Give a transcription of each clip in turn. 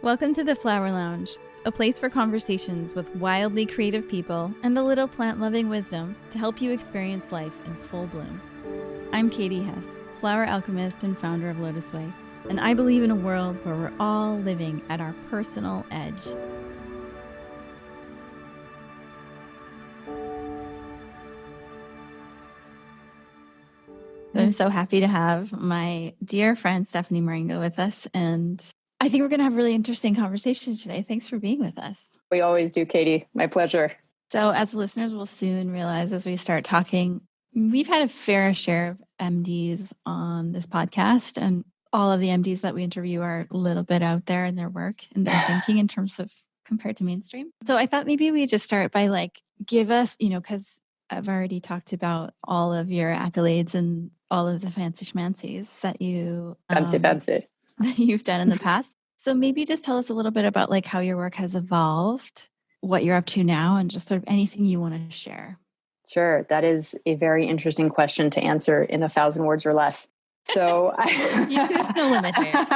Welcome to the Flower Lounge, a place for conversations with wildly creative people and a little plant-loving wisdom to help you experience life in full bloom. I'm Katie Hess, flower alchemist and founder of LOTUSWEI, and I believe in a world where we're all living at our personal edge. I'm so happy to have my dear friend Stephanie Marango with us, and I think we're going to have a really interesting conversation today. Thanks for being with us. We always do, Katie. My pleasure. So as listeners will soon realize as we start talking, we've had a fair share of MDs on this podcast, and all of the MDs that we interview are a little bit out there in their work and their thinking in terms of compared to mainstream. So I thought maybe we just start by give us, because I've already talked about all of your accolades and all of the fancy schmancies that you fancy. that you've done in the past. So maybe just tell us a little bit about how your work has evolved, what you're up to now, and just sort of anything you want to share. Sure. That is a very interesting question to answer in 1,000 words or less. So there's no limit here.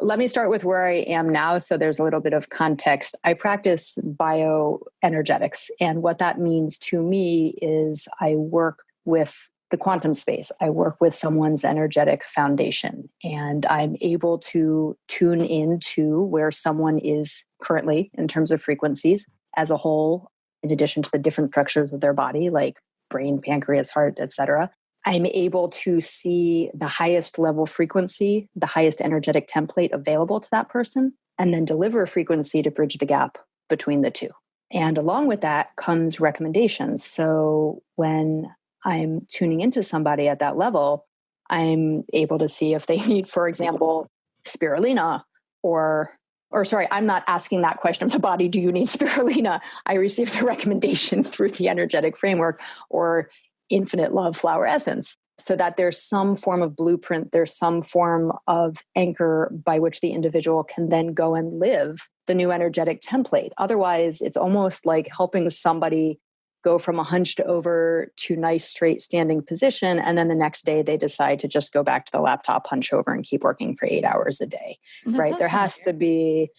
Let me start with where I am now. So there's a little bit of context. I practice bioenergetics. And what that means to me is I work with the quantum space. I work with someone's energetic foundation, and I'm able to tune into where someone is currently in terms of frequencies as a whole, in addition to the different structures of their body, like brain, pancreas, heart, etc. I'm able to see the highest level frequency, the highest energetic template available to that person, and then deliver a frequency to bridge the gap between the two. And along with that comes recommendations. So when I'm tuning into somebody at that level, I'm able to see if they need, for example, spirulina I'm not asking that question of the body, do you need spirulina? I receive the recommendation through the energetic framework or infinite love flower essence, so that there's some form of blueprint, there's some form of anchor by which the individual can then go and live the new energetic template. Otherwise, it's almost like helping somebody go from a hunched over to nice straight standing position. And then the next day they decide to just go back to the laptop, hunch over and keep working for 8 hours a day, right? There has to be,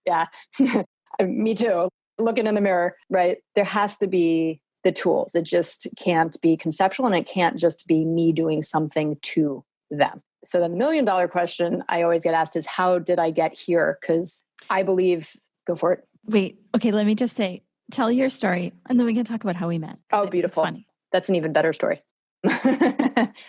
yeah, me too. Looking in the mirror, right? There has to be the tools. It just can't be conceptual, and it can't just be me doing something to them. So then the $1 million question I always get asked is, how did I get here? Because I believe, go for it. Wait, okay, let me just say, tell your story, and then we can talk about how we met. Oh, beautiful. Funny. That's an even better story.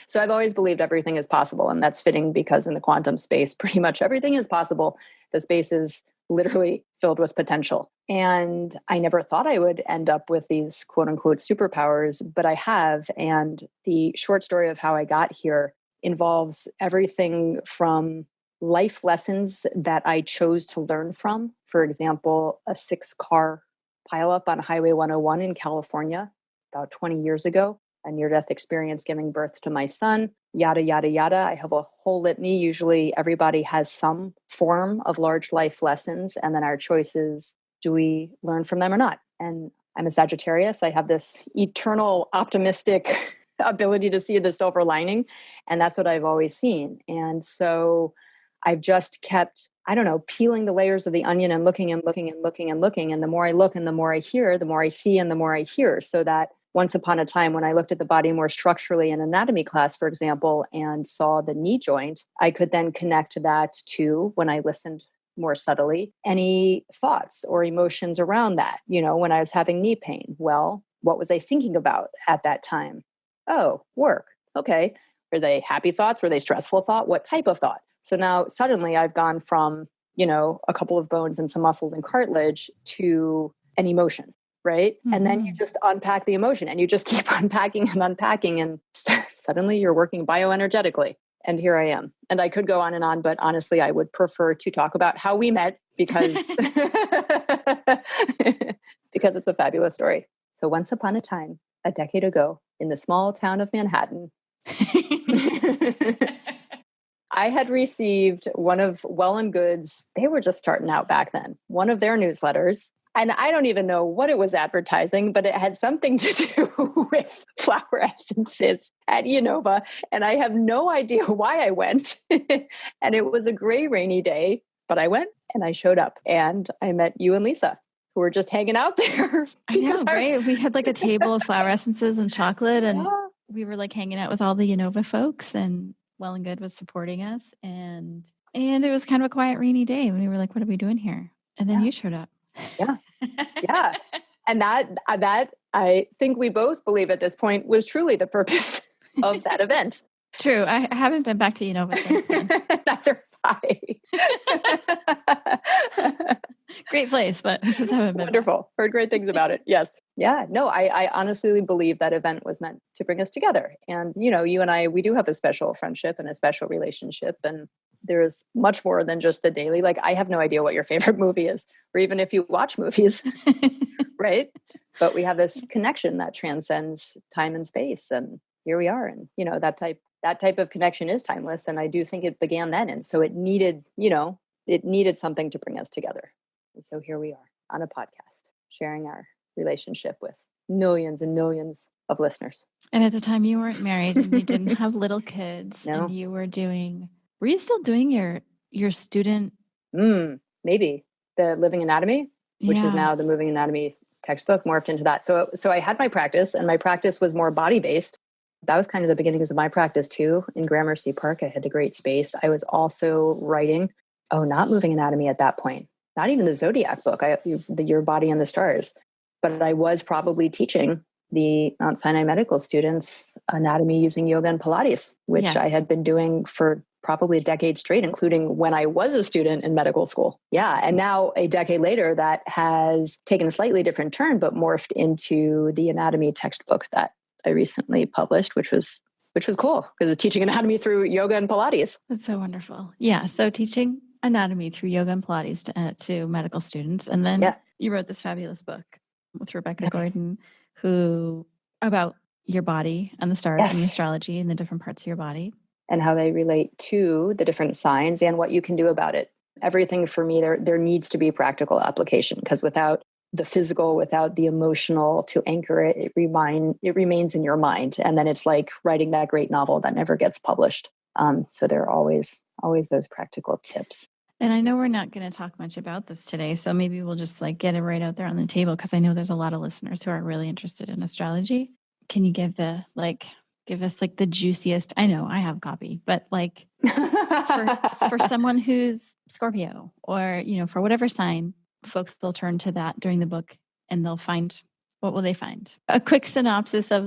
So I've always believed everything is possible, and that's fitting because in the quantum space, pretty much everything is possible. The space is literally filled with potential. And I never thought I would end up with these quote unquote superpowers, but I have. And the short story of how I got here involves everything from life lessons that I chose to learn from. For example, a 6-car pileup on Highway 101 in California about 20 years ago, a near-death experience giving birth to my son, yada, yada, yada. I have a whole litany. Usually everybody has some form of large life lessons, and then our choice is, do we learn from them or not? And I'm a Sagittarius. I have this eternal optimistic ability to see the silver lining, and that's what I've always seen. And so I've just kept, peeling the layers of the onion and looking and looking and looking and looking. And the more I look and the more I hear, the more I see and the more I hear. So that once upon a time, when I looked at the body more structurally in anatomy class, for example, and saw the knee joint, I could then connect that to, when I listened more subtly, any thoughts or emotions around that. When I was having knee pain, well, what was I thinking about at that time? Oh, work. Okay. Were they happy thoughts? Were they stressful thought? What type of thought? So now suddenly I've gone from, a couple of bones and some muscles and cartilage to an emotion, right? Mm-hmm. And then you just unpack the emotion and you just keep unpacking and unpacking, and suddenly you're working bioenergetically. And here I am. And I could go on, but honestly, I would prefer to talk about how we met because, because it's a fabulous story. So once upon a time, a decade ago, in the small town of Manhattan, I had received one of Well and Good's, they were just starting out back then, one of their newsletters. And I don't even know what it was advertising, but it had something to do with flower essences at Unova. And I have no idea why I went. And it was a gray, rainy day, but I went and I showed up and I met you and Lisa, who were just hanging out there. I know, right? We had like a table of flower essences and chocolate, and we were like hanging out with all the Unova folks, and Well and Good was supporting us. And it was kind of a quiet, rainy day. And we were like, what are we doing here? And then you showed up. Yeah. Yeah. And that I think we both believe at this point was truly the purpose of that event. True. I haven't been back to Unova since then. Neither have I. Great place, but I just haven't been Wonderful. back. Heard great things about it. Yes. Yeah. No, I honestly believe that event was meant to bring us together. And, you and I, we do have a special friendship and a special relationship. And there's much more than just the daily. Like, I have no idea what your favorite movie is, or even if you watch movies, right? But we have this connection that transcends time and space. And here we are. And, that type of connection is timeless. And I do think it began then. And so it needed something to bring us together. And so here we are on a podcast, sharing our relationship with millions and millions of listeners. And at the time you weren't married and you didn't have little kids. No. And you were you still doing your student? Maybe the Living Anatomy, which is now the Moving Anatomy textbook, morphed into that. So I had my practice, and my practice was more body-based. That was kind of the beginnings of my practice too. In Gramercy Park, I had a great space. I was also writing, not Moving Anatomy at that point, not even the Zodiac book, Your Body and the Stars. But I was probably teaching the Mount Sinai medical students anatomy using yoga and Pilates, which I had been doing for probably a decade straight, including when I was a student in medical school. Yeah. And now a decade later, that has taken a slightly different turn, but morphed into the anatomy textbook that I recently published, which was cool because it's teaching anatomy through yoga and Pilates. That's so wonderful. Yeah. So teaching anatomy through yoga and Pilates to medical students. And then you wrote this fabulous book with Rebecca Gordon, about your body and the stars and the astrology and the different parts of your body. And how they relate to the different signs and what you can do about it. Everything for me, there needs to be practical application, because without the physical, without the emotional to anchor it, it remains in your mind. And then it's like writing that great novel that never gets published. So there are always those practical tips. And I know we're not going to talk much about this today, so maybe we'll just get it right out there on the table, because I know there's a lot of listeners who are really interested in astrology. Can you give us the juiciest? I know I have a copy, but for someone who's Scorpio or, for whatever sign, folks, they'll turn to that during the book and they'll find, what will they find? A quick synopsis of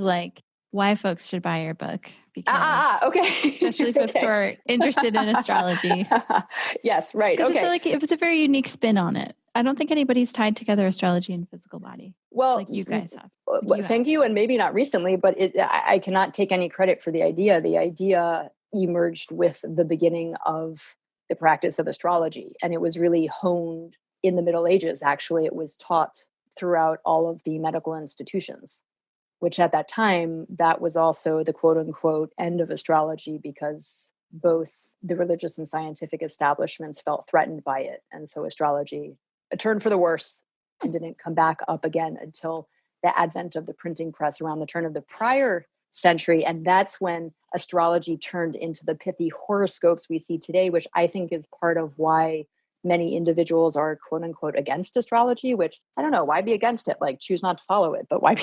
why folks should buy your book. Because okay. Especially folks who are interested in astrology. Yes, right. Okay. I feel like it was a very unique spin on it. I don't think anybody's tied together astrology and physical body. Well, like you guys have. Thank you. And maybe not recently, but I cannot take any credit for the idea. The idea emerged with the beginning of the practice of astrology. And it was really honed in the Middle Ages. Actually, it was taught throughout all of the medical institutions, which at that time, that was also the quote unquote end of astrology, because both the religious and scientific establishments felt threatened by it. And so astrology turned for the worse and didn't come back up again until the advent of the printing press around the turn of the prior century. And that's when astrology turned into the pithy horoscopes we see today, which I think is part of why many individuals are quote unquote against astrology, which I don't know, why be against it? Choose not to follow it, but why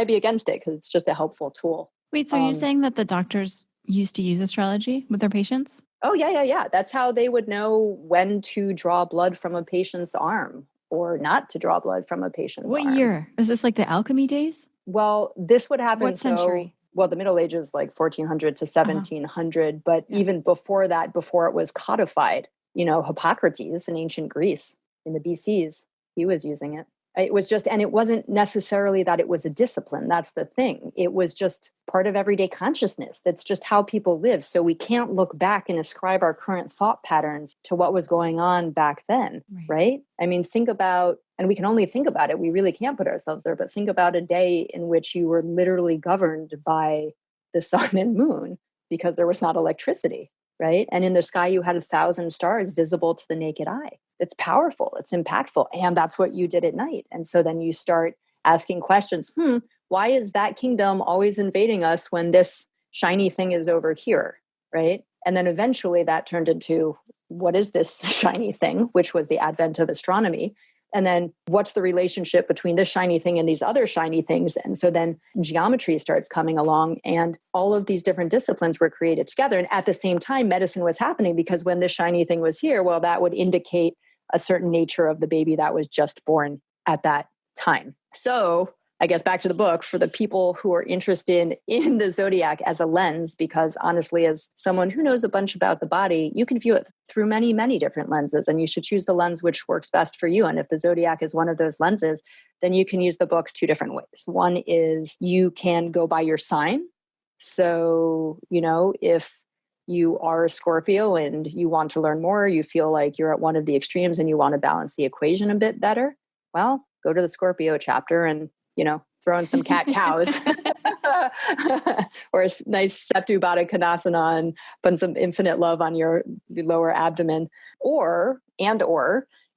be against it? Because it's just a helpful tool. Wait, so you're saying that the doctors used to use astrology with their patients? Oh, yeah. That's how they would know when to draw blood from a patient's arm or not to draw blood from a patient's arm. What year? Is this the alchemy days? Well, this would happen. What century? Well, the Middle Ages, 1400 to 1700. But even before that, before it was codified, Hippocrates in ancient Greece in the BCs, he was using it. It was just, and it wasn't necessarily that it was a discipline. That's the thing. It was just part of everyday consciousness. That's just how people live. So we can't look back and ascribe our current thought patterns to what was going on back then, right? I mean, think about, and we can only think about it. We really can't put ourselves there, but think about a day in which you were literally governed by the sun and moon because there was not electricity, right? And in the sky, you had 1,000 stars visible to the naked eye. it's powerful, it's impactful. And that's what you did at night. And so then you start asking questions. Why is that kingdom always invading us when this shiny thing is over here? Right. And then eventually that turned into, what is this shiny thing, which was the advent of astronomy? And then what's the relationship between this shiny thing and these other shiny things? And so then geometry starts coming along, and all of these different disciplines were created together. And at the same time, medicine was happening, because when this shiny thing was here, well, that would indicate a certain nature of the baby that was just born at that time. So I guess back to the book, for the people who are interested in the zodiac as a lens, because honestly, as someone who knows a bunch about the body, you can view it through many, many different lenses, and you should choose the lens which works best for you. And if the zodiac is one of those lenses, then you can use the book two different ways. One is you can go by your sign. So, if you are a Scorpio and you want to learn more, you feel like you're at one of the extremes and you want to balance the equation a bit better, well, go to the Scorpio chapter and throw in some cat cows or a nice Setu Baddha Konasana and put some infinite love on your lower abdomen. Or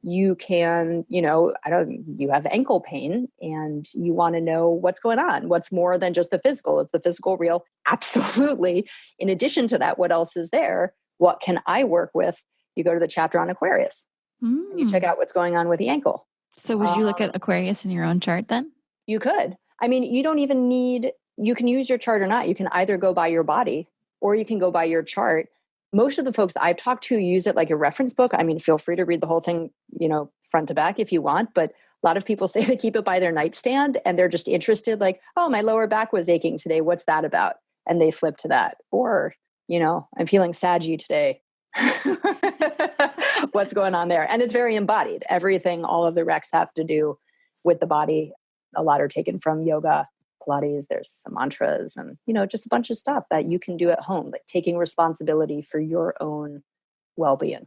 you can, you have ankle pain and you want to know what's going on. What's more than just the physical? Is the physical real? Absolutely. In addition to that, what else is there? What can I work with? You go to the chapter on Aquarius and you check out what's going on with the ankle. So would you look at Aquarius in your own chart then? You could. I mean, you don't even need, you can use your chart or not. You can either go by your body or you can go by your chart. Most of the folks I've talked to use it like a reference book. I mean, feel free to read the whole thing, front to back if you want. But a lot of people say they keep it by their nightstand and they're just interested, like, oh, my lower back was aching today. What's that about? And they flip to that. Or, I'm feeling saggy today. What's going on there? And it's very embodied. Everything, all of the recs have to do with the body. A lot are taken from yoga, Pilates, there's some mantras and, just a bunch of stuff that you can do at home, like taking responsibility for your own well-being.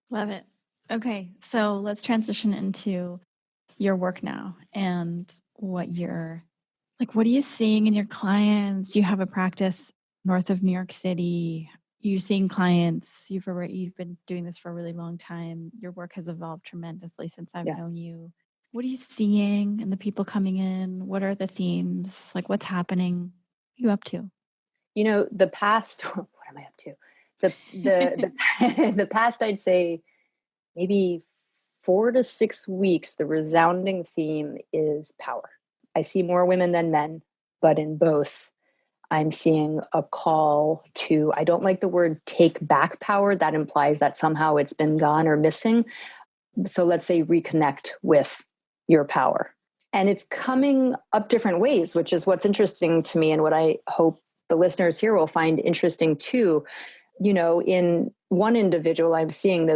Love it. Okay. So let's transition into your work now and what are you seeing in your clients? You have a practice north of New York City. You're seeing clients. You've been doing this for a really long time. Your work has evolved tremendously since I've known you. What are you seeing in the people coming in? What are the themes? Like, what's happening? What are you up to? The past, what am I up to? The past, I'd say maybe 4 to 6 weeks, the resounding theme is power. I see more women than men, but in both, I'm seeing a call to, I don't like the word take back power. That implies that somehow it's been gone or missing. So let's say reconnect with your power. And it's coming up different ways, which is what's interesting to me and what I hope the listeners here will find interesting too. In one individual, I'm seeing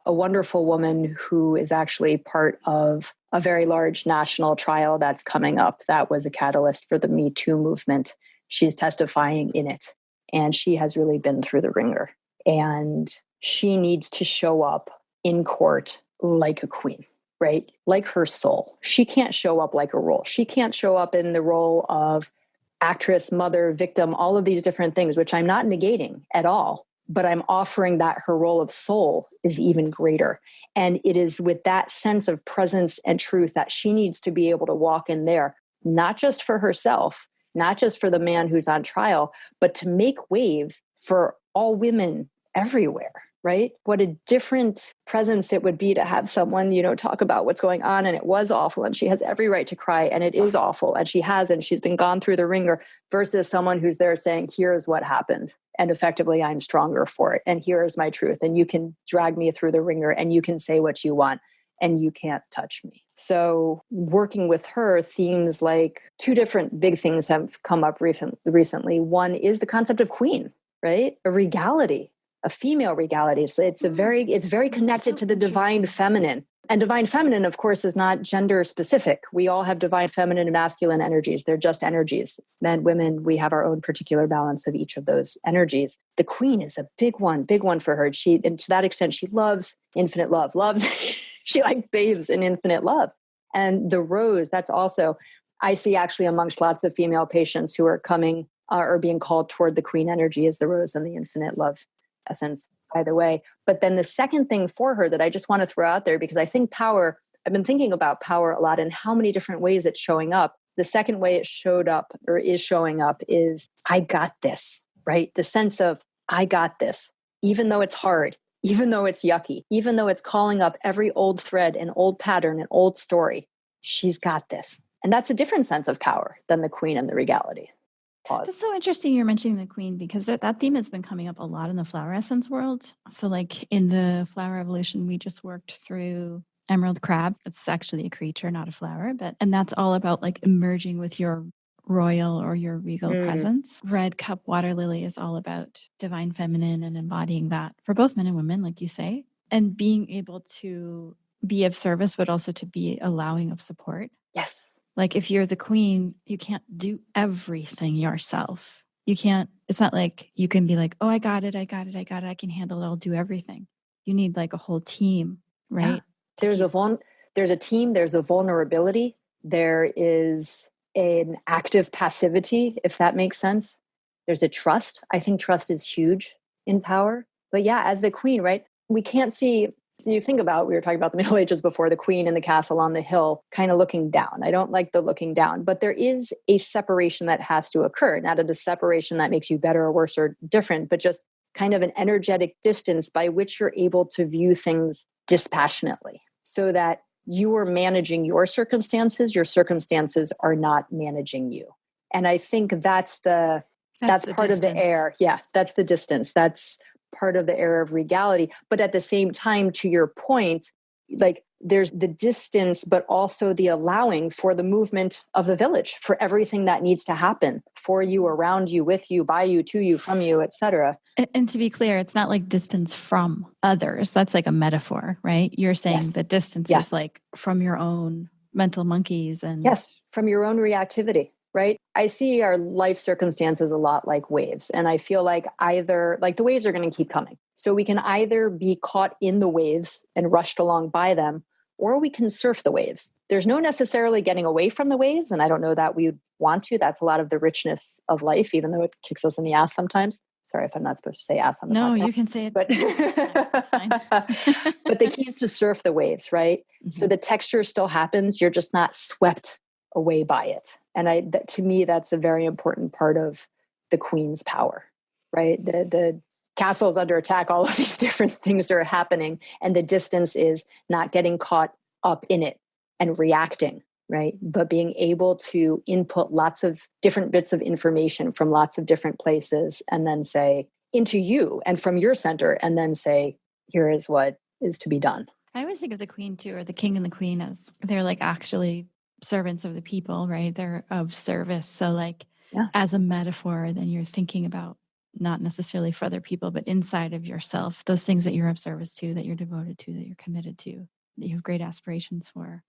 a wonderful woman who is actually part of a very large national trial that's coming up. That was a catalyst for the Me Too movement. She's testifying in it, and she has really been through the ringer. And she needs to show up in court like a queen. Right? Like her soul. She can't show up like a role. She can't show up in the role of actress, mother, victim, all of these different things, which I'm not negating at all, but I'm offering that her role of soul is even greater. And it is with that sense of presence and truth that she needs to be able to walk in there, not just for herself, not just for the man who's on trial, but to make waves for all women everywhere. Right? What a different presence it would be to have someone, talk about what's going on. And it was awful. And she has every right to cry. And it is awful. And she's been gone through the ringer, versus someone who's there saying, here's what happened. And effectively, I'm stronger for it. And here is my truth. And you can drag me through the ringer and you can say what you want and you can't touch me. So working with her, themes like 2 different big things have come up recently. One is the concept of queen, right? A regality. A female regality. So it's very connected to the divine feminine. And divine feminine, of course, is not gender specific. We all have divine feminine and masculine energies. They're just energies. Men, women, we have our own particular balance of each of those energies. The queen is a big one for her. And to that extent, she loves infinite love, she bathes in infinite love. And the rose, that's also, I see actually amongst lots of female patients who are coming or being called toward the queen energy, is the rose and the infinite love essence. by the way. But then the second thing for her that I just want to throw out there, because I think power, I've been thinking about power a lot and how many different ways it's showing up. The second way it showed up or is showing up is I got this, right? The sense of I got this, even though it's hard, even though it's yucky, even though it's calling up every old thread and old pattern and old story, she's got this. And that's a different sense of power than the queen and the regality. Pause. That's so interesting you're mentioning the queen, because that theme has been coming up a lot in the flower essence world. So like in the flower evolution, we just worked through emerald crab. It's actually a creature, not a flower, and that's all about like emerging with your royal or your regal presence. Red cup water lily is all about divine feminine and embodying that for both men and women, like you say, and being able to be of service, but also to be allowing of support. Yes. Like if you're the queen, you can't do everything yourself. You can't, it's not like you can be like, oh, I got it. I can handle it. I'll do everything. You need like a whole team, right? Yeah. There's a team, there's a vulnerability. There is an active passivity, if that makes sense. There's a trust. I think trust is huge in power. But yeah, as the queen, right? We can't see, you think about, we were talking about the Middle Ages before, the queen in the castle on the hill, kind of looking down. I don't like the looking down, but there is a separation that has to occur. Not a separation that makes you better or worse or different, but just kind of an energetic distance by which you're able to view things dispassionately so that you are managing your circumstances are not managing you. And I think that's part of the air. Yeah, that's the distance. That's part of the air of regality. But at the same time, to your point, like there's the distance, but also the allowing for the movement of the village, for everything that needs to happen for you, around you, with you, by you, to you, from you, etc. And to be clear, it's not like distance from others. That's like a metaphor, right? You're saying the distance is like from your own mental monkeys and from your own reactivity. Right? I see our life circumstances a lot like waves. And I feel like either, like the waves are going to keep coming. So we can either be caught in the waves and rushed along by them, or we can surf the waves. There's no necessarily getting away from the waves. And I don't know that we would want to. That's a lot of the richness of life, even though it kicks us in the ass sometimes. Sorry if I'm not supposed to say ass on the podcast. No, you can say it. But, that's fine. But the key is to surf the waves, right? Mm-hmm. So the texture still happens. You're just not swept away by it. And to me, that's a very important part of the queen's power, right? The castle is under attack. All of these different things are happening. And the distance is not getting caught up in it and reacting, right? But being able to input lots of different bits of information from lots of different places and then say into you and from your center and then say, here is what is to be done. I always think of the queen too, or the king and the queen, as they're like actually servants of the people, right? They're of service. So like as a metaphor, then you're thinking about not necessarily for other people, but inside of yourself, those things that you're of service to, that you're devoted to, that you're committed to, that you have great aspirations for.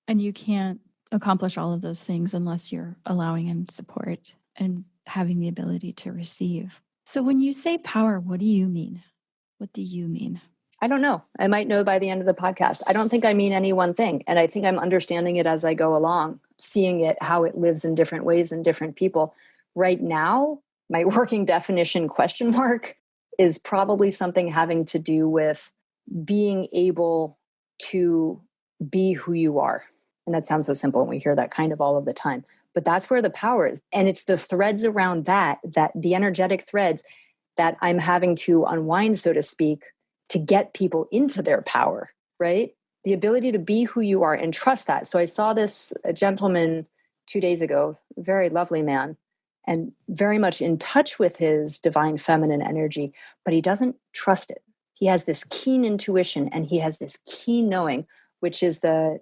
And you can't accomplish all of those things unless you're allowing and support and having the ability to receive. So when you say power, what do you mean? What do you mean? I don't know. I might know by the end of the podcast. I don't think I mean any one thing. And I think I'm understanding it as I go along, seeing it, how it lives in different ways in different people. Right now, my working definition question mark is probably something having to do with being able to be who you are. And that sounds so simple. And we hear that kind of all of the time. But that's where the power is. And it's the threads around that the energetic threads that I'm having to unwind, so to speak, to get people into their power, right? The ability to be who you are and trust that. So I saw this gentleman 2 days ago, a very lovely man, and very much in touch with his divine feminine energy, but he doesn't trust it. He has this keen intuition and he has this keen knowing, which is the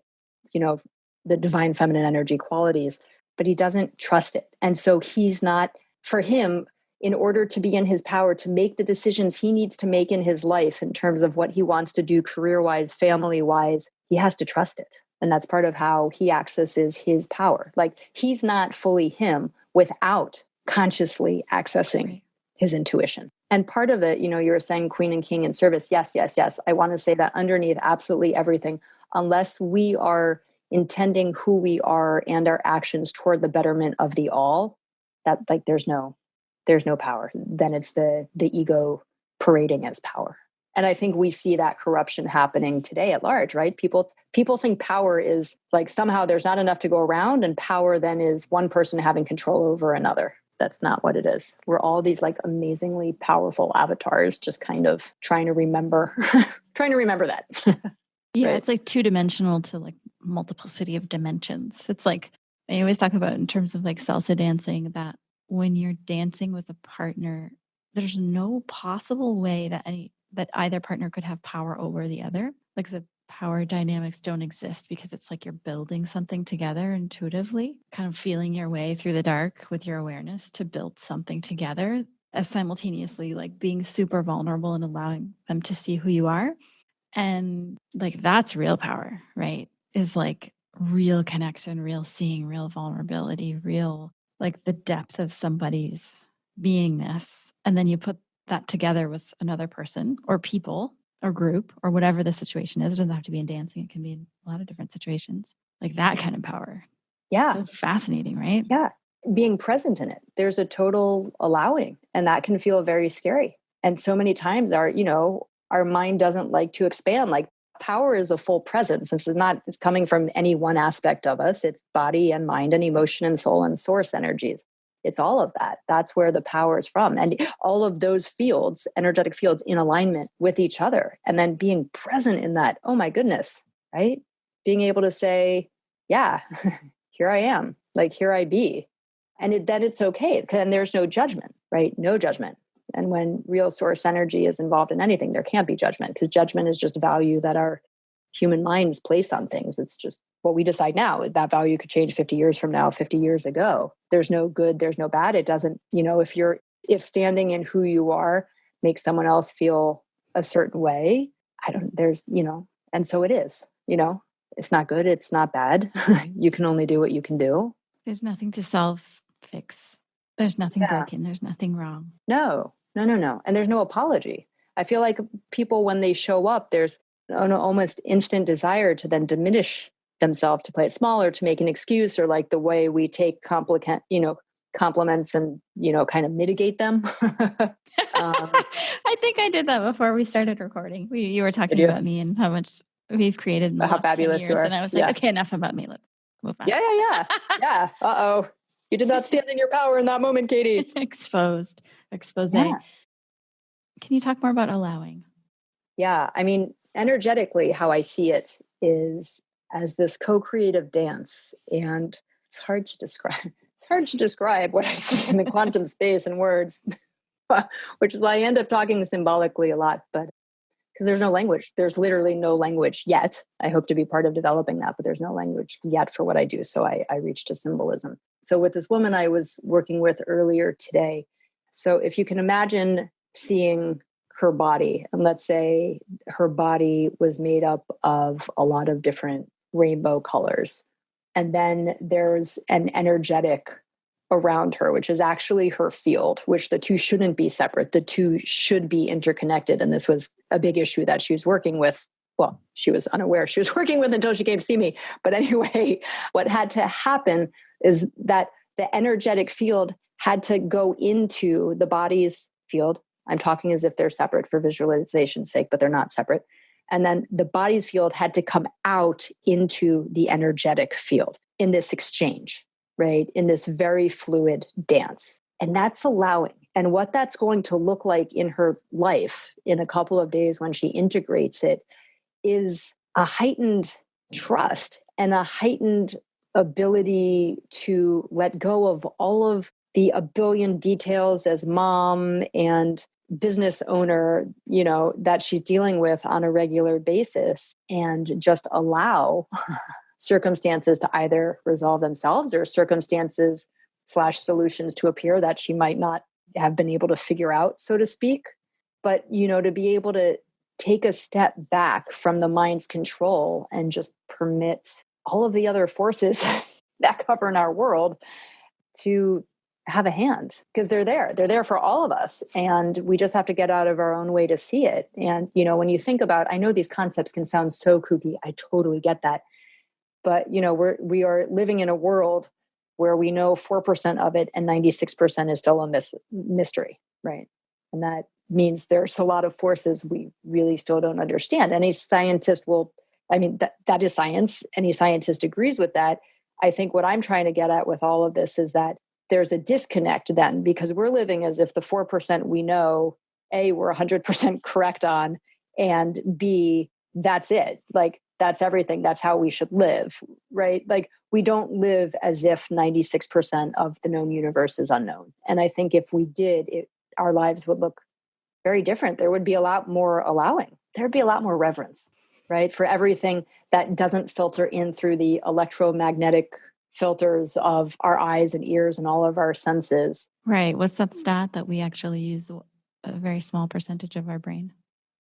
divine feminine energy qualities, but he doesn't trust it. And so he's not, for him, in order to be in his power, to make the decisions he needs to make in his life in terms of what he wants to do career-wise, family-wise, he has to trust it. And that's part of how he accesses his power. Like he's not fully him without consciously accessing his intuition. And part of it, you were saying queen and king in service. Yes. I want to say that underneath absolutely everything, unless we are intending who we are and our actions toward the betterment of the all, that like there's no power. Then it's the ego parading as power. And I think we see that corruption happening today at large, right? People think power is like somehow there's not enough to go around, and power then is one person having control over another. That's not what it is. We're all these like amazingly powerful avatars, just kind of trying to remember, that. Yeah, Right? it's like two-dimensional to like multiplicity of dimensions. It's like I always talk about in terms of like salsa dancing, that when you're dancing with a partner, there's no possible way that either partner could have power over the other. Like the power dynamics don't exist, because it's like you're building something together intuitively, kind of feeling your way through the dark with your awareness to build something together, as simultaneously like being super vulnerable and allowing them to see who you are. And like that's real power, right? Is like real connection, real seeing, real vulnerability, real like the depth of somebody's beingness. And then you put that together with another person or people or group or whatever the situation is. It doesn't have to be in dancing, it can be in a lot of different situations. Like that kind of power. Yeah. So fascinating, right? Yeah. Being present in it. There's a total allowing, and that can feel very scary. And so many times our mind doesn't like to expand. Like power is a full presence. It's coming from any one aspect of us. It's body and mind and emotion and soul and source energies. It's all of that. That's where the power is from. And all of those fields, energetic fields, in alignment with each other. And then being present in that, oh my goodness, right? Being able to say, yeah, here I am, like here I be. And that it's okay. And there's no judgment, right? No judgment. And when real source energy is involved in anything, there can't be judgment, because judgment is just a value that our human minds place on things. It's just what we decide now. That value could change 50 years from now, 50 years ago. There's no good, there's no bad. It doesn't, if standing in who you are makes someone else feel a certain way, and so it is, it's not good, it's not bad. You can only do what you can do. There's nothing to self-fix. There's nothing broken. There's nothing wrong. No. And there's no apology. I feel like people, when they show up, there's an almost instant desire to then diminish themselves, to play it smaller, to make an excuse, or like the way we take compliments and, kind of mitigate them. I think I did that before we started recording. You were talking about me and how much we've created in the last fabulous 10 years. And I was like, okay, enough about me. Let's move on. Yeah. Yeah. Uh-oh. You did not stand in your power in that moment, Katie. Expose. Yeah. Can you talk more about allowing? Yeah. I mean, energetically, how I see it is as this co-creative dance. And it's hard to describe. It's hard to describe what I see in the quantum space in words, which is why I end up talking symbolically a lot. But because there's no language, there's literally no language yet. I hope to be part of developing that, but there's no language yet for what I do. So I reach to symbolism. So with this woman I was working with earlier today, so if you can imagine seeing her body, and let's say her body was made up of a lot of different rainbow colors, and then there's an energetic around her, which is actually her field, which the two shouldn't be separate. The two should be interconnected. And this was a big issue that she was working with. Well, she was unaware she was working with until she came to see me. But anyway, what had to happen is that the energetic field had to go into the body's field. I'm talking as if they're separate for visualization's sake, but they're not separate. And then the body's field had to come out into the energetic field in this exchange, right? In this very fluid dance. And that's allowing. And what that's going to look like in her life in a couple of days when she integrates it is a heightened trust and a heightened ability to let go of all of the a billion details as mom and business owner, that she's dealing with on a regular basis, and just allow circumstances to either resolve themselves or circumstances / solutions to appear that she might not have been able to figure out, so to speak. But, to be able to take a step back from the mind's control and just permit all of the other forces that govern our world to have a hand, because they're there for all of us. And we just have to get out of our own way to see it. And, when you think about, I know these concepts can sound so kooky. I totally get that. But, we are living in a world where we know 4% of it and 96% is still a mystery, right? And that means there's a lot of forces we really still don't understand. Any scientist will, I mean, that is science. Any scientist agrees with that. I think what I'm trying to get at with all of this is that there's a disconnect then, because we're living as if the 4% we know, A, we're 100% correct on, and B, that's it. Like, that's everything. That's how we should live, right? Like, we don't live as if 96% of the known universe is unknown. And I think if we did, our lives would look very different. There would be a lot more allowing. There'd be a lot more reverence, right? For everything that doesn't filter in through the electromagnetic filters of our eyes and ears and all of our senses. Right. What's that stat that we actually use a very small percentage of our brain?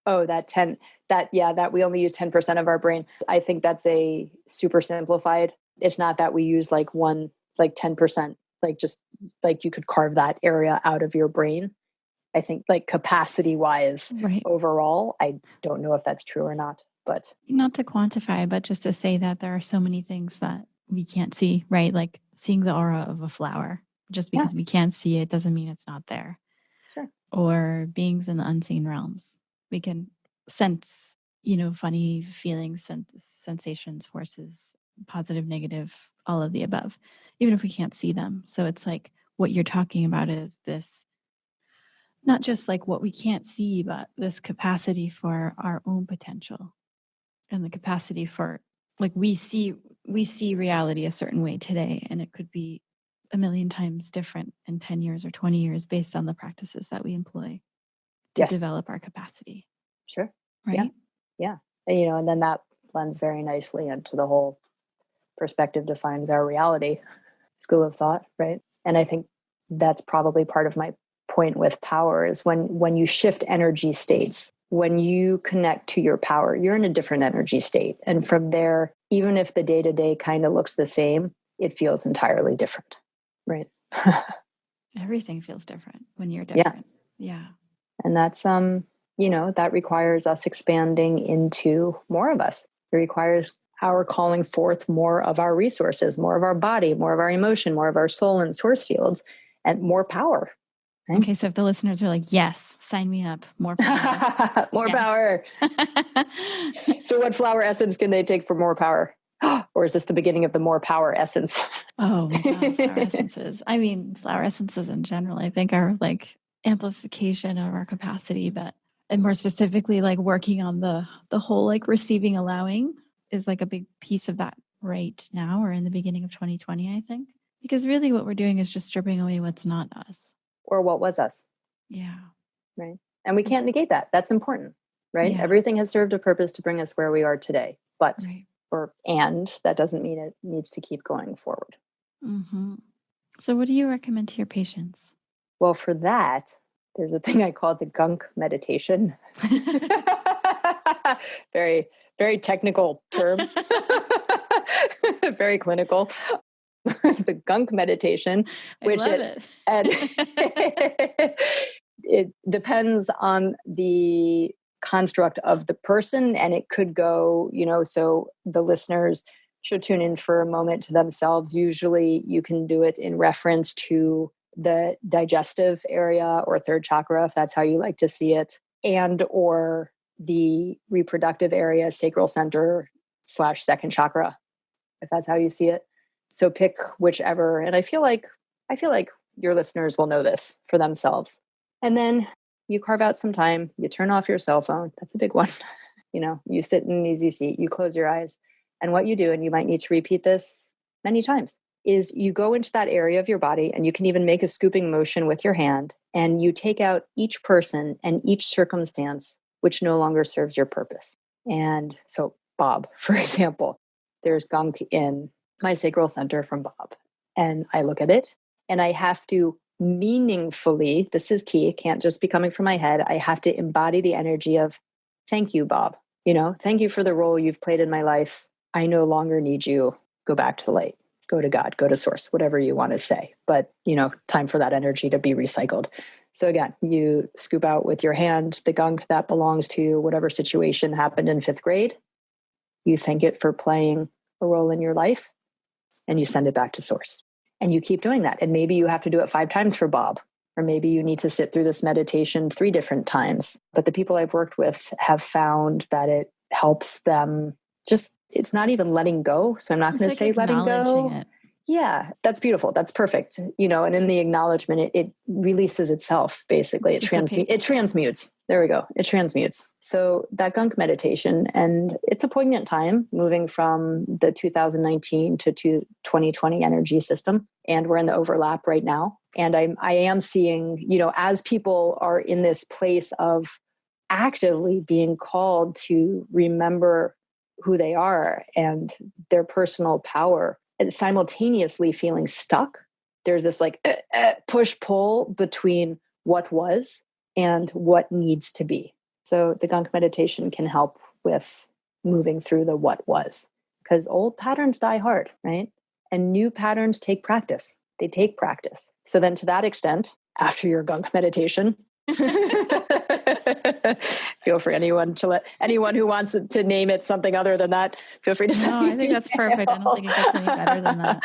Oh, that we only use 10% of our brain. I think that's a super simplified. It's not that we use like 10%, like just like you could carve that area out of your brain. I think like capacity wise, right. Overall, I don't know if that's true or not, but not to quantify, but just to say that there are so many things that we can't see, right? Like seeing the aura of a flower. Just because we can't see it doesn't mean it's not there. Sure. Or beings in the unseen realms. We can sense, funny feelings, sensations, forces, positive, negative, all of the above, even if we can't see them. So it's like what you're talking about is this, not just like what we can't see, but this capacity for our own potential and the capacity for, like, we see reality a certain way today, and it could be a million times different in 10 years or 20 years based on the practices that we employ to develop our capacity. Sure. Right? Yeah. And then that blends very nicely into the whole perspective defines our reality school of thought, right? And I think that's probably part of my point with power is when you shift energy states, when you connect to your power, you're in a different energy state. And from there, even if the day-to-day kind of looks the same, it feels entirely different, right? Everything feels different when you're different. Yeah. And that's, that requires us expanding into more of us. It requires our calling forth more of our resources, more of our body, more of our emotion, more of our soul and source fields, and more power. Right? Okay, so if the listeners are like, yes, sign me up, more power. More power. So what flower essence can they take for more power? Or is this the beginning of the more power essence? Oh my God, flower essences. I mean, flower essences in general, I think are like amplification of our capacity, and more specifically, like working on the whole like receiving, allowing is like a big piece of that right now, or in the beginning of 2020, I think. Because really what we're doing is just stripping away what's not us. Or what was us. Yeah. Right. And we can't negate that. That's important, right? Yeah. Everything has served a purpose to bring us where we are today. But, and that doesn't mean it needs to keep going forward. Mm-hmm. So what do you recommend to your patients? Well, for that, there's a thing I call the Gunk meditation. Very, very technical term. Very clinical. The Gunk meditation, which it depends on the construct of the person, and it could go, so the listeners should tune in for a moment to themselves. Usually you can do it in reference to the digestive area or third chakra, if that's how you like to see it, and or the reproductive area, sacral center / second chakra, if that's how you see it. So pick whichever. And I feel like your listeners will know this for themselves. And then you carve out some time, you turn off your cell phone. That's a big one. You sit in an easy seat, you close your eyes. And what you do, and you might need to repeat this many times, is you go into that area of your body, and you can even make a scooping motion with your hand, and you take out each person and each circumstance which no longer serves your purpose. And so Bob, for example, there's gunk in my sacral center from Bob. And I look at it, and I have to meaningfully, this is key, it can't just be coming from my head. I have to embody the energy of, thank you, Bob. Thank you for the role you've played in my life. I no longer need you. Go back to the light. Go to God. Go to source. Whatever you want to say. But, time for that energy to be recycled. So again, you scoop out with your hand the gunk that belongs to whatever situation happened in 5th grade. You thank it for playing a role in your life, and you send it back to source. And you keep doing that. And maybe you have to do it 5 times for Bob. or maybe you need to sit through this meditation 3 different times. But the people I've worked with have found that it helps them just, it's not even letting go. So I'm not going to say letting go. It. Yeah, that's beautiful. That's perfect. And in the acknowledgement, it releases itself, basically. It transmutes. There we go. It transmutes. So that Gunk meditation, and it's a poignant time moving from the 2019 to 2020 energy system. And we're in the overlap right now. And I am seeing, as people are in this place of actively being called to remember who they are and their personal power, and simultaneously feeling stuck. There's this push-pull between what was and what needs to be. So the Gunk meditation can help with moving through the what was, because old patterns die hard, right? And new patterns take practice. They take practice. So then to that extent, after your Gunk meditation, feel free anyone who wants to name it something other than that, feel free to send me. I think that's perfect. I don't think it gets any better than that.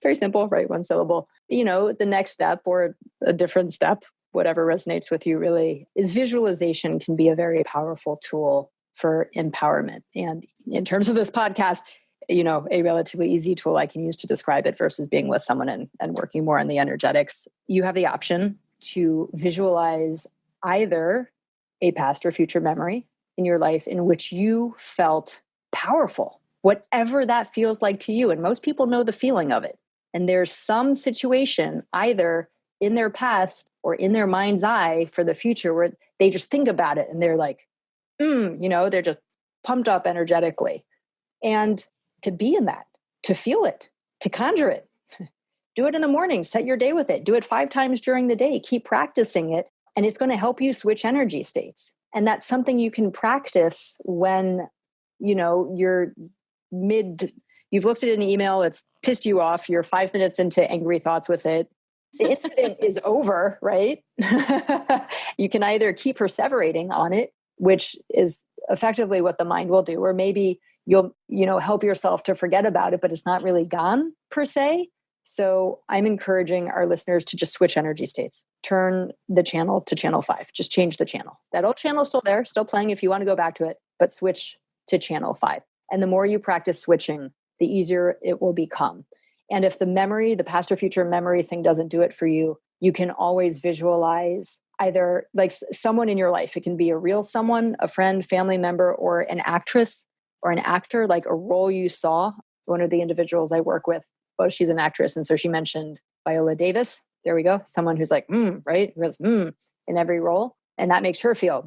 Very simple, right? 1 syllable. The next step or a different step, whatever resonates with you really, is visualization can be a very powerful tool for empowerment. And in terms of this podcast, a relatively easy tool I can use to describe it versus being with someone and working more on the energetics. You have the option to visualize either a past or future memory in your life in which you felt powerful, whatever that feels like to you. And most people know the feeling of it. And there's some situation either in their past or in their mind's eye for the future where they just think about it and they're like, they're just pumped up energetically. And to be in that, to feel it, to conjure it, do it in the morning, set your day with it, do it 5 times during the day, keep practicing it. And it's going to help you switch energy states. And that's something you can practice when, you're you've looked at an email, it's pissed you off, you're 5 minutes into angry thoughts with it. The incident is over, right? You can either keep perseverating on it, which is effectively what the mind will do, or maybe you'll, help yourself to forget about it, but it's not really gone per se. So I'm encouraging our listeners to just switch energy states. Turn the channel to channel 5. Just change the channel. That old channel is still there, still playing if you want to go back to it, but switch to channel 5. And the more you practice switching, the easier it will become. And if the past or future memory thing doesn't do it for you, you can always visualize either like someone in your life. It can be a real someone, a friend, family member, or an actress or an actor, like a role you saw. One of the individuals I work with, well, she's an actress. And so she mentioned Viola Davis. There we go. Someone who's like, right? Who goes, in every role. And that makes her feel,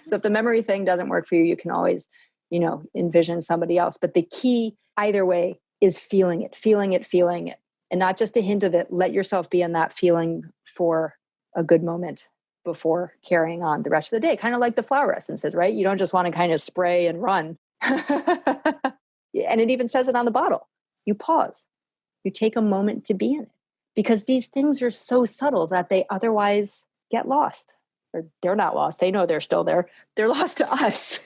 So if the memory thing doesn't work for you, you can always, envision somebody else. But the key either way is feeling it. And not just a hint of it. Let yourself be in that feeling for a good moment before carrying on the rest of the day. Kind of like the flower essences, right? You don't just want to kind of spray and run. And it even says it on the bottle. You pause. You take a moment to be in it. Because these things are so subtle that they otherwise get lost. Or they're not lost. They know they're still there. They're lost to us.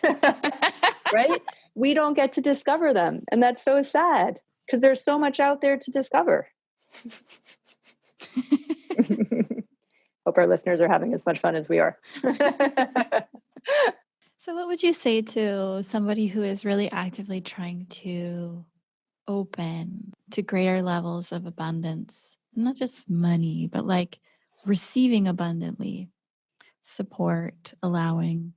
Right? We don't get to discover them. And that's so sad. Because there's so much out there to discover. Hope our listeners are having as much fun as we are. So what would you say to somebody who is really actively trying to open to greater levels of abundance? Not just money, but like receiving abundantly, support, allowing,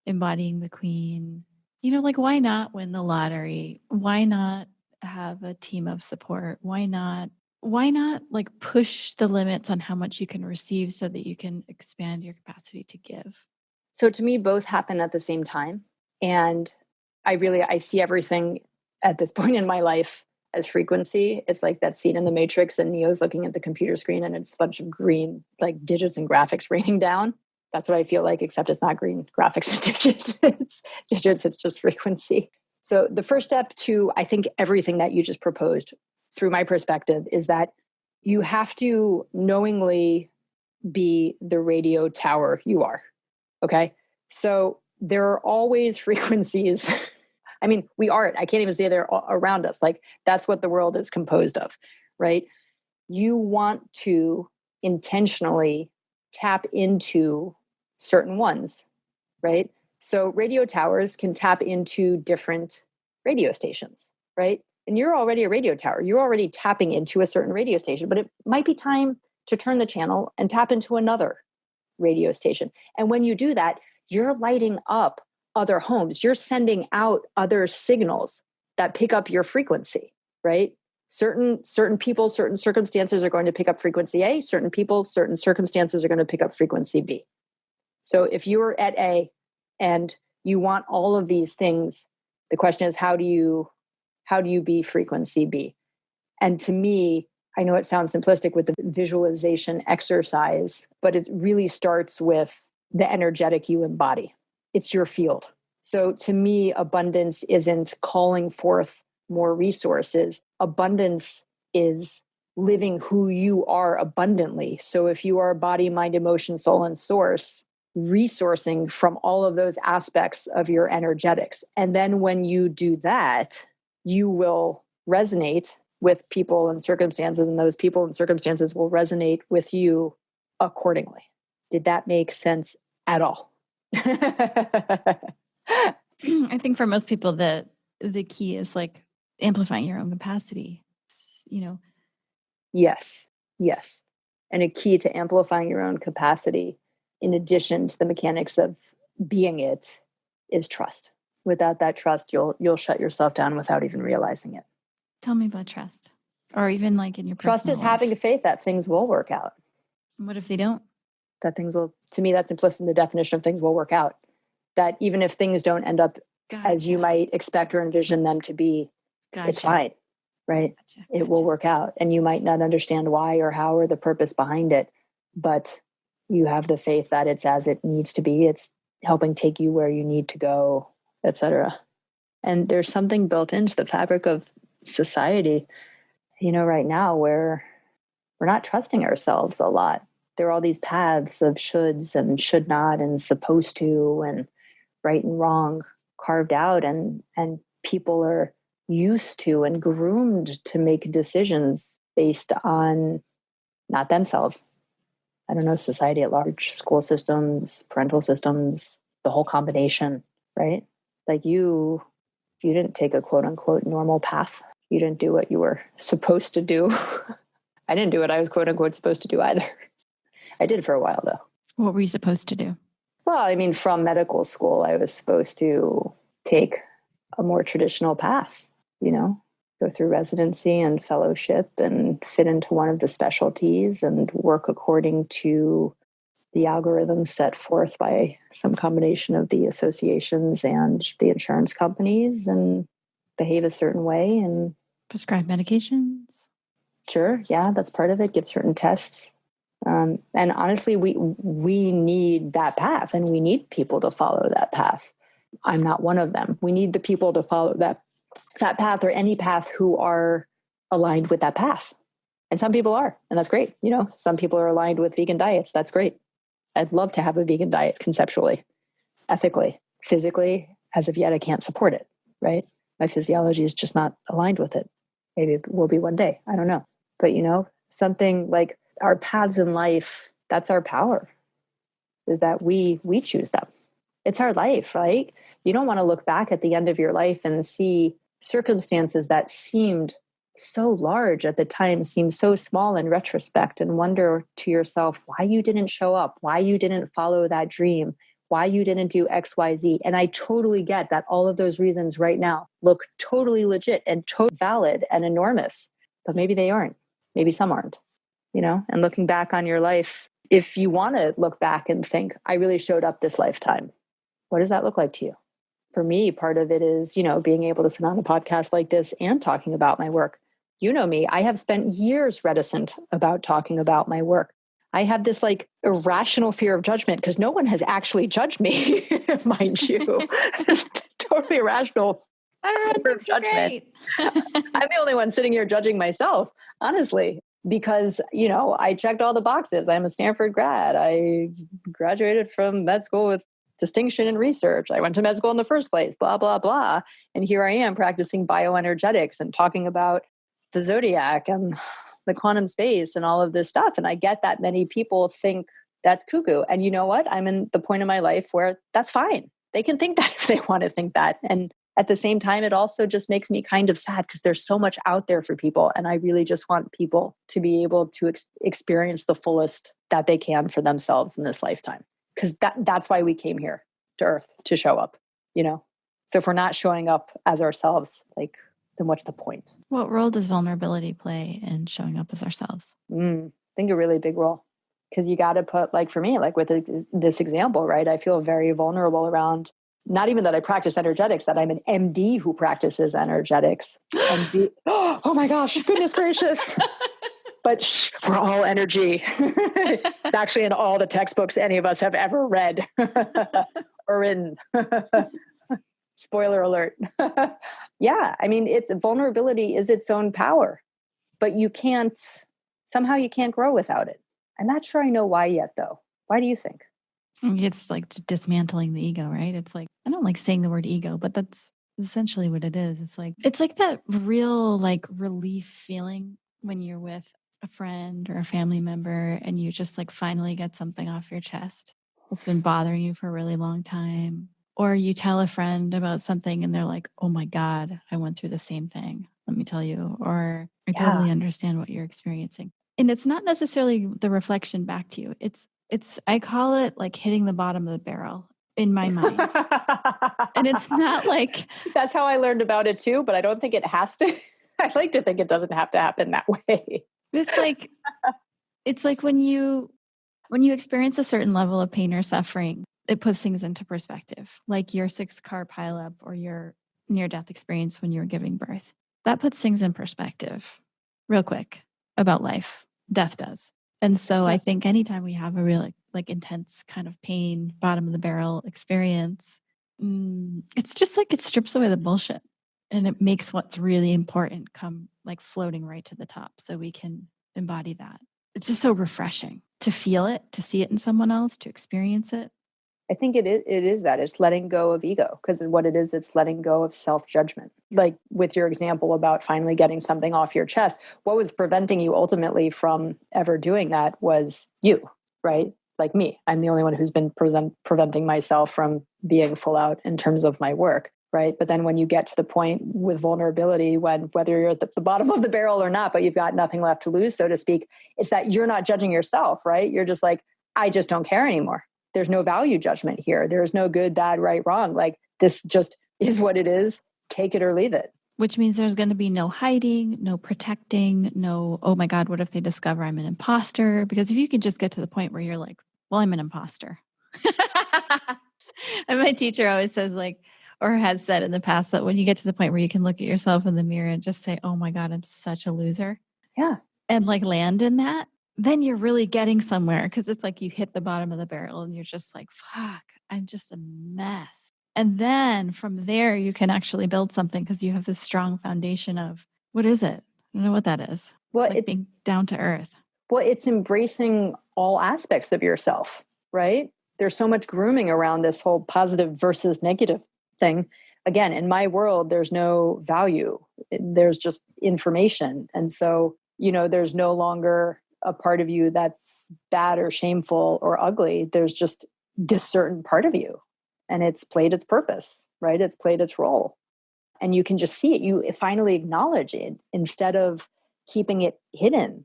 embodying the queen. Why not win the lottery? Why not have a team of support? Why not like push the limits on how much you can receive so that you can expand your capacity to give? So to me, both happen at the same time. And I see everything at this point in my life as frequency. It's like that scene in the Matrix and Neo's looking at the computer screen and it's a bunch of green, like digits and graphics raining down. That's what I feel like, except it's not green graphics and digits. It's digits, it's just frequency. So the first step to, I think, everything that you just proposed, through my perspective, is that you have to knowingly be the radio tower you are. Okay. So there are always frequencies. I mean, we are it. I can't even say they're around us. Like that's what the world is composed of, right? you want to intentionally tap into certain ones, right? So radio towers can tap into different radio stations, right? And you're already a radio tower. You're already tapping into a certain radio station, but it might be time to turn the channel and tap into another radio station. And when you do that, you're lighting up other homes. You're sending out other signals that pick up your frequency, right? Certain people, certain circumstances are going to pick up frequency A. Certain people, certain circumstances are going to pick up frequency B. So if you're at A and you want all of these things, the question is, how do you be frequency B? And to me, I know it sounds simplistic with the visualization exercise, but it really starts with the energetic you embody. It's your field. So to me, abundance isn't calling forth more resources. Abundance is living who you are abundantly. So if you are body, mind, emotion, soul, and source, resourcing from all of those aspects of your energetics. And then when you do that, you will resonate with people and circumstances, and those people and circumstances will resonate with you accordingly. Did that make sense at all? I think for most people, the key is like amplifying your own capacity, you know? Yes. And a key to amplifying your own capacity, in addition to the mechanics of being it, is trust. Without that trust, you'll shut yourself down without even realizing it. Tell me about trust. Or even like in your trust is personal having life. faith that things will work out. What if they don't? That things will, to me, that's implicit in the definition of things will work out. That even if things don't end up as you might expect or envision them to be, it's fine, right? It will work out. And you might not understand why or how or the purpose behind it, but you have the faith that it's as it needs to be. It's helping take you where you need to go, etc. And there's something built into the fabric of society, right now where we're not trusting ourselves a lot. There are all these paths of shoulds and should not and supposed to and right and wrong carved out, and people are used to and groomed to make decisions based on not themselves. I don't know, society at large, school systems, parental systems, the whole combination, right? Like you didn't take a quote unquote normal path. You didn't do what you were supposed to do. I didn't do what I was quote unquote supposed to do either. I did for a while though. What were you supposed to do? Well, I mean, from medical school, I was supposed to take a more traditional path, go through residency and fellowship and fit into one of the specialties and work according to the algorithms set forth by some combination of the associations and the insurance companies and behave a certain way and prescribe medications. Sure. Yeah, that's part of it. Give certain tests. And honestly, we need that path and we need people to follow that path. I'm not one of them. We need the people to follow that path or any path who are aligned with that path. And some people are, and that's great. Some people are aligned with vegan diets. That's great. I'd love to have a vegan diet conceptually, ethically, physically. As of yet, I can't support it, right? My physiology is just not aligned with it. Maybe it will be one day. I don't know. But, something like our paths in life, that's our power, is that we choose them. It's our life, right? You don't want to look back at the end of your life and see circumstances that seemed so large at the time, seem so small in retrospect, and wonder to yourself why you didn't show up, why you didn't follow that dream, why you didn't do X, Y, Z. And I totally get that all of those reasons right now look totally legit and totally valid and enormous, but maybe they aren't. Maybe some aren't, and looking back on your life, if you want to look back and think, I really showed up this lifetime, what does that look like to you? For me, part of it is, being able to sit on a podcast like this and talking about my work. You know me, I have spent years reticent about talking about my work. I have this irrational fear of judgment because no one has actually judged me, mind you. Just totally irrational fear of judgment. I'm the only one sitting here judging myself, honestly, because, I checked all the boxes. I'm a Stanford grad. I graduated from med school with distinction in research. I went to med school in the first place, blah, blah, blah. And here I am practicing bioenergetics and talking about the zodiac and the quantum space and all of this stuff. And I get that many people think that's cuckoo. And you know what? I'm in the point in my life where that's fine. They can think that if they want to think that. And at the same time, it also just makes me kind of sad because there's so much out there for people. And I really just want people to be able to experience the fullest that they can for themselves in this lifetime. Because that's why we came here to Earth, to show up, you know? So if we're not showing up as ourselves, like, then what's the point? What role does vulnerability play in showing up as ourselves? I think a really big role. Because you got to put, like for me, like with this example, right? I feel very vulnerable around, not even that I practice energetics, that I'm an MD who practices energetics. Oh my gosh, goodness gracious. But we're all energy. It's actually in all the textbooks any of us have ever read or written. Spoiler alert. Yeah, I mean, vulnerability is its own power, but somehow you can't grow without it. I'm not sure I know why yet, though. Why do you think? It's like dismantling the ego, right? It's like, I don't like saying the word ego, but that's essentially what it is. It's like that real like relief feeling when you're with a friend or a family member and you just like finally get something off your chest. It's been bothering you for a really long time. Or you tell a friend about something and they're like, oh my God, I went through the same thing. Let me tell you. Or I totally understand what you're experiencing. And it's not necessarily the reflection back to you. I call it like hitting the bottom of the barrel in my mind. And it's not like... That's how I learned about it too, but I don't think it has to. I like to think it doesn't have to happen that way. It's like when you experience a certain level of pain or suffering, it puts things into perspective. Like your 6-car pileup or your near-death experience when you were giving birth. That puts things in perspective real quick about life. Death does. And so I think anytime we have a real like intense kind of pain, bottom of the barrel experience, it's just like it strips away the bullshit and it makes what's really important come like floating right to the top so we can embody that. It's just so refreshing to feel it, to see it in someone else, to experience it. I think it is that. It's letting go of ego, because what it is, it's letting go of self-judgment. Like with your example about finally getting something off your chest, what was preventing you ultimately from ever doing that was you, right? Like me. I'm the only one who's been preventing myself from being full out in terms of my work, right? But then when you get to the point with vulnerability, whether you're at the bottom of the barrel or not, but you've got nothing left to lose, so to speak, it's that you're not judging yourself, right? You're just like, I just don't care anymore. There's no value judgment here. There's no good, bad, right, wrong. Like this just is what it is. Take it or leave it. Which means there's going to be no hiding, no protecting, no, oh my God, what if they discover I'm an imposter? Because if you can just get to the point where you're like, well, I'm an imposter. And my teacher always says like, or has said in the past that when you get to the point where you can look at yourself in the mirror and just say, oh my God, I'm such a loser. Yeah. And like land in that, then you're really getting somewhere, because it's like you hit the bottom of the barrel and you're just like, fuck, I'm just a mess. And then from there, you can actually build something because you have this strong foundation of, what is it? I don't know what that is. Well, it's like being down to earth. Well, it's embracing all aspects of yourself, right? There's so much grooming around this whole positive versus negative thing. Again, in my world, there's no value. There's just information. And so, there's no longer a part of you that's bad or shameful or ugly. There's just this certain part of you, and it's played its purpose, right? It's played its role, and you can just see it. You finally acknowledge it instead of keeping it hidden.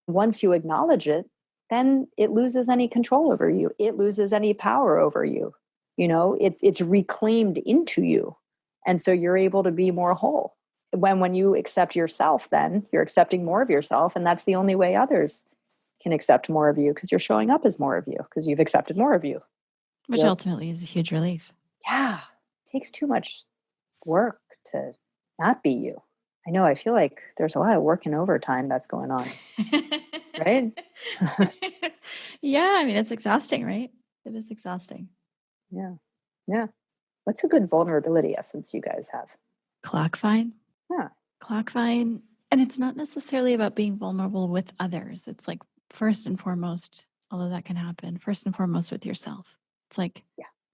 Once you acknowledge it, then it loses any control over you. It loses any power over you. It's reclaimed into you. And so you're able to be more whole. When you accept yourself, then you're accepting more of yourself. And that's the only way others can accept more of you, because you're showing up as more of you, because you've accepted more of you. Which ultimately is a huge relief. Yeah. It takes too much work to not be you. I know. I feel like there's a lot of work and overtime that's going on. Right? Yeah. I mean, it's exhausting, right? It is exhausting. Yeah. Yeah. What's a good vulnerability essence you guys have? Clockvine. Yeah. Clockvine. And it's not necessarily about being vulnerable with others. It's like first and foremost, although that can happen, first and foremost with yourself. It's like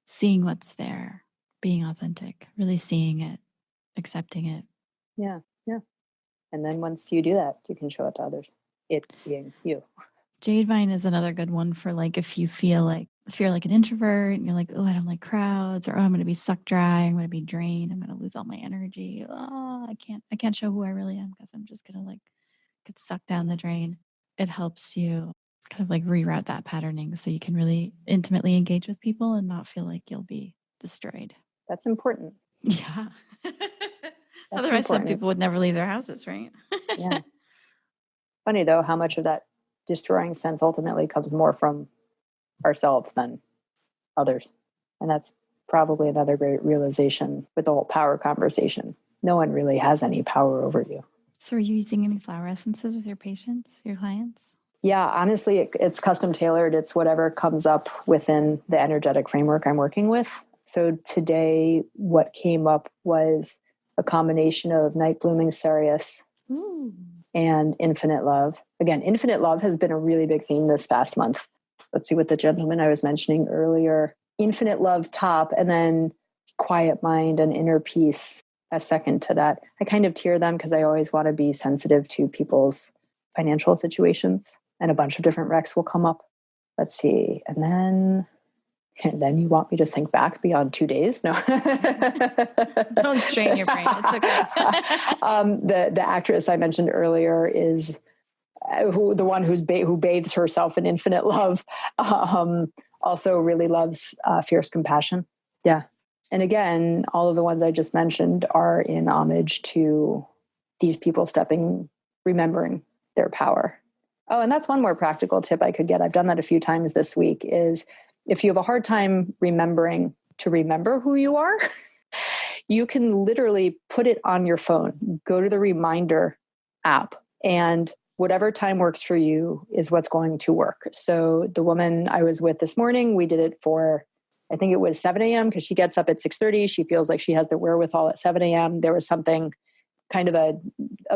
seeing what's there, being authentic, really seeing it, accepting it. Yeah. Yeah. And then once you do that, you can show it to others, it being you. Jade vine is another good one for like if you feel like an introvert and you're like, oh, I don't like crowds, or oh, I'm going to be sucked dry, I'm going to be drained, I'm going to lose all my energy. Oh, I can't show who I really am because I'm just going to like get sucked down the drain. It helps you kind of like reroute that patterning so you can really intimately engage with people and not feel like you'll be destroyed. That's important. Yeah. Otherwise, some people would never leave their houses, right? Yeah. Funny though, how much of that destroying sense ultimately comes more from ourselves than others. And that's probably another great realization with the whole power conversation. No one really has any power over you. So are you using any flower essences with your patients, your clients? Yeah, honestly, it's custom tailored. It's whatever comes up within the energetic framework I'm working with. So today, what came up was a combination of night blooming cereus and infinite love. Again, infinite love has been a really big theme this past month. Let's see what the gentleman I was mentioning earlier. Infinite love top, and then quiet mind and inner peace a second to that. I kind of tier them because I always want to be sensitive to people's financial situations, and a bunch of different recs will come up. Let's see. And then you want me to think back beyond 2 days? No. Don't strain your brain. It's okay. The actress I mentioned earlier is the one who bathes herself in infinite love. Also really loves fierce compassion. Yeah. And again, all of the ones I just mentioned are in homage to these people remembering their power. Oh, and that's one more practical tip I could get. I've done that a few times this week, is if you have a hard time remembering to remember who you are, you can literally put it on your phone, go to the reminder app, and whatever time works for you is what's going to work. So the woman I was with this morning, we did it for, I think it was 7 a.m. because she gets up at 6:30. She feels like she has the wherewithal at 7 a.m. There was something, kind of a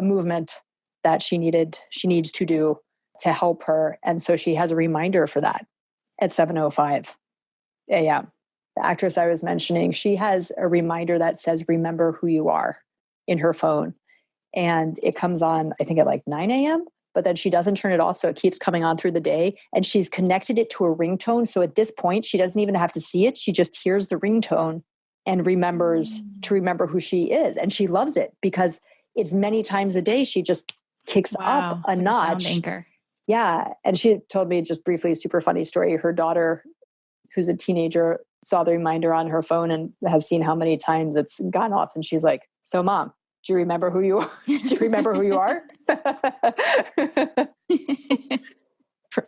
movement that she needs to do to help her. And so she has a reminder for that at 7:05 a.m. The actress I was mentioning, she has a reminder that says, remember who you are, in her phone. And it comes on, I think at like 9 a.m., but then she doesn't turn it off. So it keeps coming on through the day, and she's connected it to a ringtone. So at this point, she doesn't even have to see it. She just hears the ringtone and remembers to remember who she is. And she loves it because it's many times a day. She just kicks up a notch. Sound anchor. Yeah. And she told me just briefly a super funny story. Her daughter, who's a teenager, saw the reminder on her phone and has seen how many times it's gone off. And she's like, so Mom, do you remember who you are? Do you remember who you are?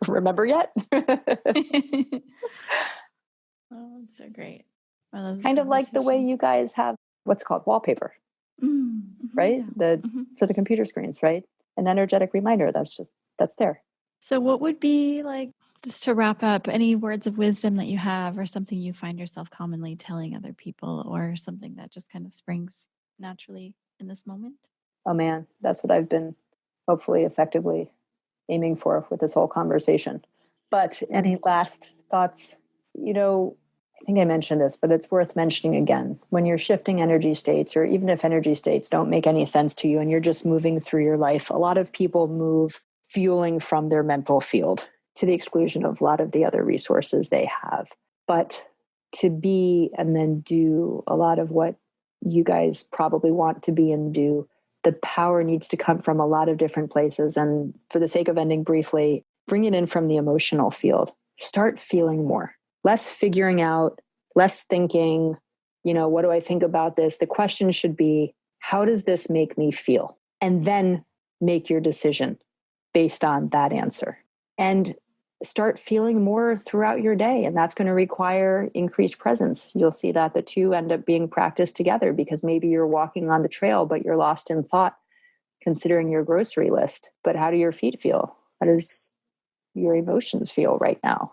Remember yet? Oh, it's so great. Kind of like the way you guys have what's called wallpaper, right? Yeah. For the computer screens, right? An energetic reminder that's there. So what would be, like, just to wrap up, any words of wisdom that you have, or something you find yourself commonly telling other people, or something that just kind of springs naturally in this moment? Oh man, that's what I've been hopefully effectively aiming for with this whole conversation. But any last thoughts? I think I mentioned this, but it's worth mentioning again. When you're shifting energy states, or even if energy states don't make any sense to you and you're just moving through your life, a lot of people move fueling from their mental field to the exclusion of a lot of the other resources they have. But to be and then do a lot of what you guys probably want to be and do, the power needs to come from a lot of different places. And for the sake of ending briefly, bring it in from the emotional field. Start feeling more, less figuring out, less thinking, what do I think about this? The question should be, how does this make me feel? And then make your decision based on that answer. And start feeling more throughout your day. And that's going to require increased presence. You'll see that the two end up being practiced together, because maybe you're walking on the trail, but you're lost in thought, considering your grocery list. But how do your feet feel? How does your emotions feel right now?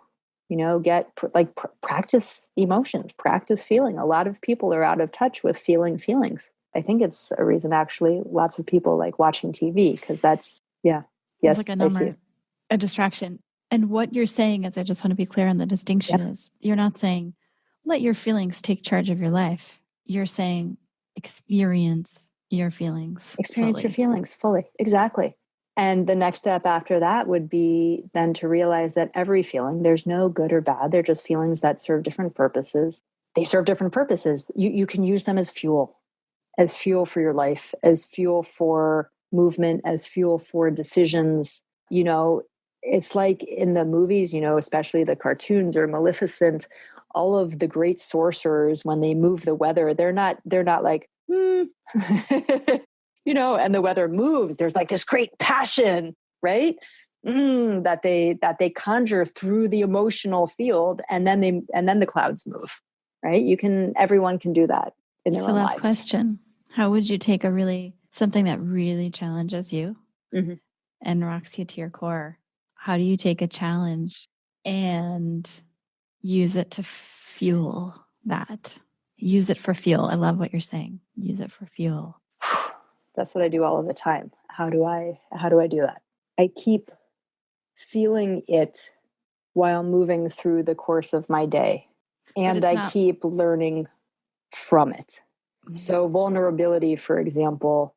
Practice emotions, practice feeling. A lot of people are out of touch with feeling feelings. I think it's a reason, actually, lots of people like watching TV, because that's, yeah. Yes, it's like a number, a distraction. And what you're saying is, I just want to be clear on the distinction, is you're not saying, let your feelings take charge of your life. You're saying, experience your feelings. Experience your fully. feelings fully. Exactly. And the next step after that would be then to realize that every feeling, there's no good or bad. They're just feelings that serve different purposes. They serve different purposes. You can use them as fuel for your life, as fuel for movement, as fuel for decisions. You know, it's like in the movies, you know, especially the cartoons or Maleficent, all of the great sorcerers, when they move the weather, they're not like, you know, and the weather moves. There's like this great passion, right? That they conjure through the emotional field, and then the clouds move, right? Everyone can do that in their So own last lives. question. How would you take something that really challenges you and rocks you to your core? How do you take a challenge and use it to fuel that? Use it for fuel. I love what you're saying. Use it for fuel. That's what I do all of the time. How do I do that? I keep feeling it while moving through the course of my day. And I keep learning from it. So vulnerability, for example,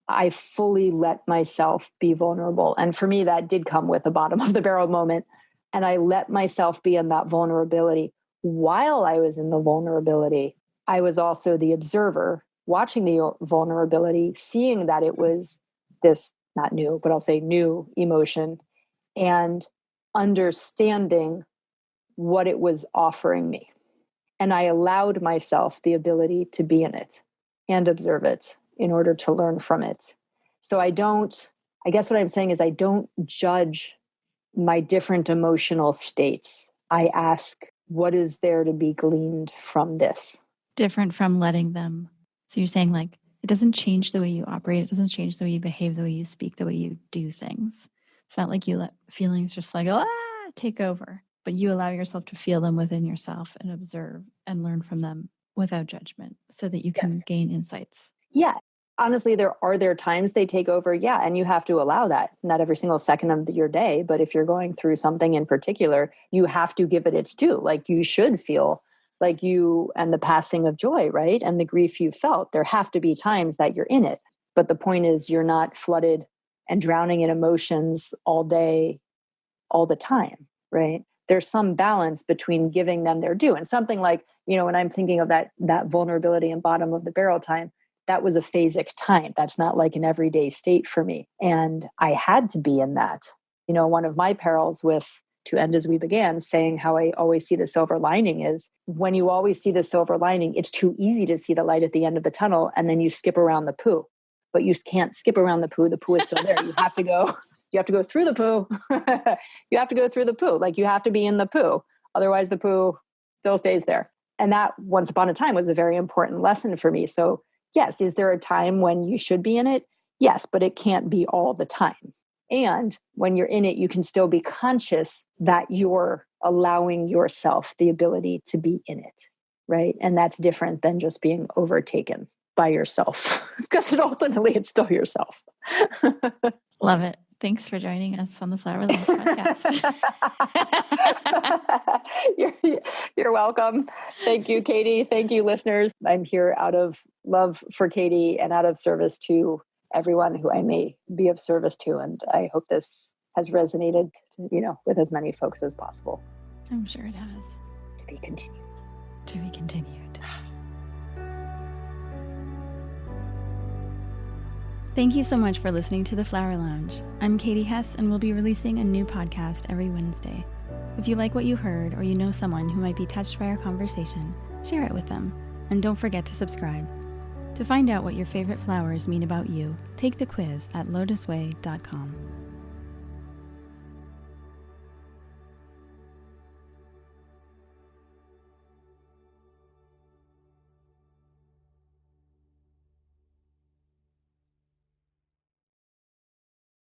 I fully let myself be vulnerable. And for me, that did come with a bottom of the barrel moment. And I let myself be in that vulnerability. While I was in the vulnerability, I was also the observer, watching the vulnerability, seeing that it was this, not new, but I'll say new emotion, and understanding what it was offering me. And I allowed myself the ability to be in it and observe it in order to learn from it. So I guess what I'm saying is I don't judge my different emotional states. I ask, what is there to be gleaned from this? Different from letting them. So you're saying like, it doesn't change the way you operate. It doesn't change the way you behave, the way you speak, the way you do things. It's not like you let feelings just like, take over, but you allow yourself to feel them within yourself and observe and learn from them without judgment so that you can gain insights. Yeah. Honestly, there are times they take over. Yeah. And you have to allow that, not every single second of your day. But if you're going through something in particular, you have to give it its due. Like you should feel like you and the passing of joy, right? And the grief you felt, there have to be times that you're in it. But the point is you're not flooded and drowning in emotions all day, all the time, right? There's some balance between giving them their due. And something like, you know, when I'm thinking of that vulnerability and bottom of the barrel time, that was a phasic time. That's not like an everyday state for me. And I had to be in that. You know, one of my perils with To End As We Began, saying how I always see the silver lining, is when you always see the silver lining, it's too easy to see the light at the end of the tunnel, and then you skip around the poo. But you can't skip around the poo. The poo is still there. You have to go through the poo. You have to go through the poo. Like you have to be in the poo. Otherwise the poo still stays there. And that once upon a time was a very important lesson for me. So yes, is there a time when you should be in it? Yes, but it can't be all the time. And when you're in it, you can still be conscious that you're allowing yourself the ability to be in it, right? And that's different than just being overtaken by yourself, because ultimately it's still yourself. Love it. Thanks for joining us on the Flowerlounge Podcast. You're welcome. Thank you, Katie. Thank you, listeners. I'm here out of love for Katie and out of service to everyone who I may be of service to. And I hope this has resonated, you know, with as many folks as possible. I'm sure it has. To be continued. To be continued. Thank you so much for listening to The Flower Lounge. I'm Katie Hess, and we'll be releasing a new podcast every Wednesday. If you like what you heard, or you know someone who might be touched by our conversation, share it with them. And don't forget to subscribe. To find out what your favorite flowers mean about you, take the quiz at LOTUSWEI.com.